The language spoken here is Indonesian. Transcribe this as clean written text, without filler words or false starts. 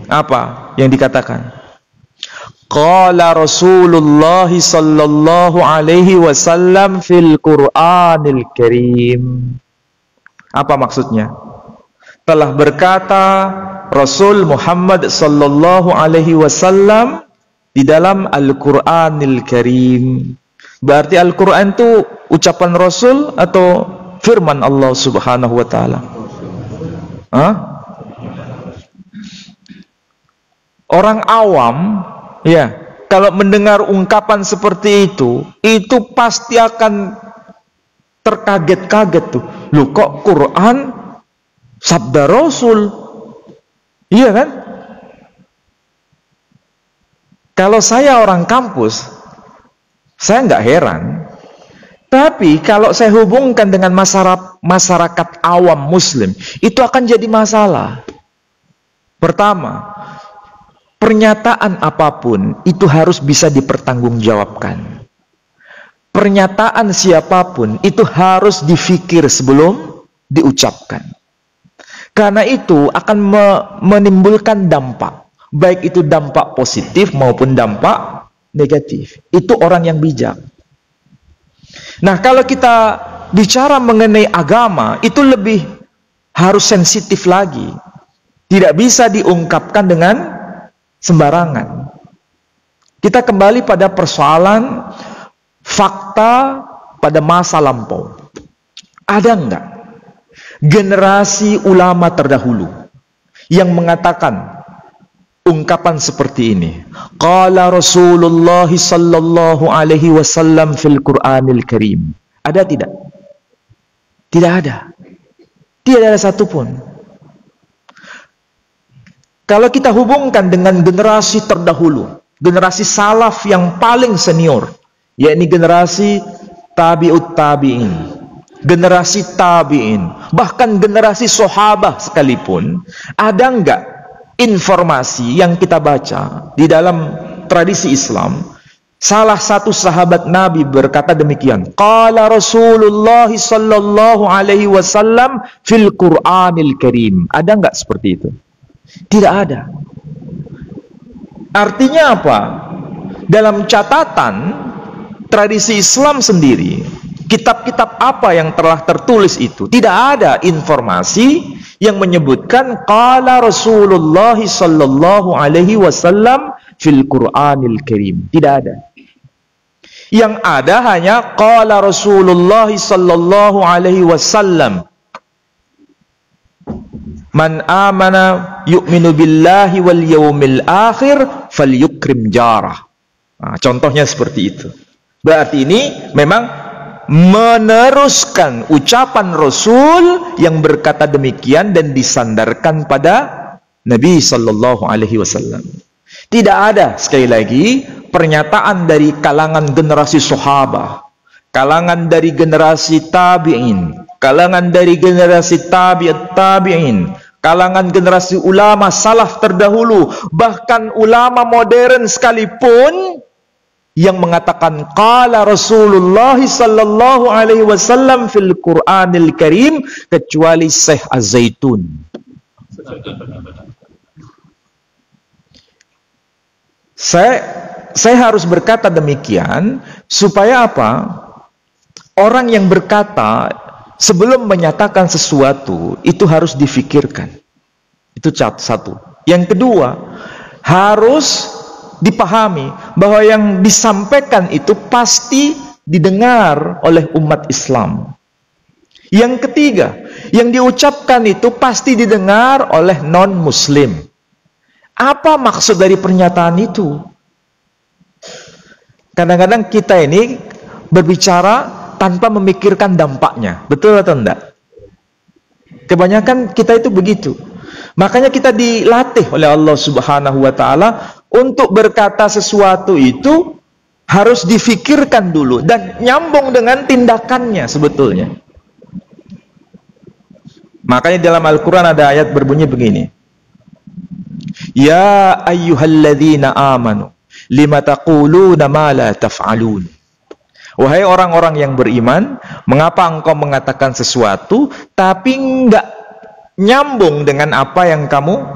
Apa yang dikatakan? Qala Rasulullah sallallahu alaihi wasallam fil Qur'anil Karim. Apa maksudnya? Telah berkata Rasul Muhammad sallallahu alaihi wasallam di dalam Al-Qur'anil Karim. Berarti Al-Qur'an itu ucapan Rasul atau firman Allah Subhanahu wa taala? Orang awam, ya, kalau mendengar ungkapan seperti itu pasti akan terkaget-kaget tuh. Loh, kok Quran sabda Rasul? Iya kan? Kalau saya orang kampus, saya nggak heran. Tapi kalau saya hubungkan dengan masyarakat awam Muslim, itu akan jadi masalah. Pertama, pernyataan apapun itu harus bisa dipertanggungjawabkan. Pernyataan siapapun itu harus difikir sebelum diucapkan. Karena itu akan menimbulkan dampak, baik itu dampak positif maupun dampak negatif. Itu orang yang bijak. Nah, kalau kita bicara mengenai agama, itu lebih harus sensitif lagi. Tidak bisa diungkapkan dengan sembarangan. Kita kembali pada persoalan fakta pada masa lampau. Ada enggak generasi ulama terdahulu yang mengatakan ungkapan seperti ini? Qala Rasulullah sallallahu alaihi wasallam fil Qur'anil Karim. Ada tidak? Tidak ada. Tidak ada satupun. Kalau kita hubungkan dengan generasi terdahulu, generasi salaf yang paling senior, yakni generasi tabi'ut tabi'in, generasi tabi'in, bahkan generasi sahabat sekalipun, ada enggak informasi yang kita baca di dalam tradisi Islam, salah satu sahabat Nabi berkata demikian, qala Rasulullah sallallahu alaihi wasallam fil Qur'anil Karim. Ada enggak seperti itu? Tidak ada. Artinya apa? Dalam catatan tradisi Islam sendiri, kitab-kitab apa yang telah tertulis itu, tidak ada informasi yang menyebutkan qala Rasulullah sallallahu alaihi wasallam fil Qur'anil Karim. Tidak ada. Yang ada hanya qala Rasulullah sallallahu alaihi wasallam man amana yu'minu billahi wal yawmil akhir falyukrim jarah. Nah, contohnya seperti itu. Berarti ini memang meneruskan ucapan Rasul yang berkata demikian dan disandarkan pada Nabi sallallahu alaihi wasallam. Tidak ada, sekali lagi, pernyataan dari kalangan generasi sahabat, kalangan dari generasi tabi'in, kalangan dari generasi tabi'ut tabi'in, kalangan generasi ulama salaf terdahulu, bahkan ulama modern sekalipun yang mengatakan qala Rasulullah sallallahu alaihi wasallam fil Qur'anil Karim, kecuali Syekh Az-Zaitun. Saya harus berkata demikian supaya apa? Orang yang berkata sebelum menyatakan sesuatu itu harus difikirkan. Itu satu. Yang kedua, harus dipahami bahwa yang disampaikan itu pasti didengar oleh umat Islam. Yang ketiga, yang diucapkan itu pasti didengar oleh non-muslim. Apa maksud dari pernyataan itu? Kadang-kadang kita ini berbicara tanpa memikirkan dampaknya. Betul atau enggak? Kebanyakan kita itu begitu. Makanya kita dilatih oleh Allah Subhanahu wa taala untuk berkata sesuatu itu harus difikirkan dulu dan nyambung dengan tindakannya sebetulnya. Makanya dalam Al-Quran ada ayat berbunyi begini. Ya ayyuhalladzina amanu lima taquluna ma la taf'alun. Wahai orang-orang yang beriman, mengapa engkau mengatakan sesuatu tapi enggak nyambung dengan apa yang kamu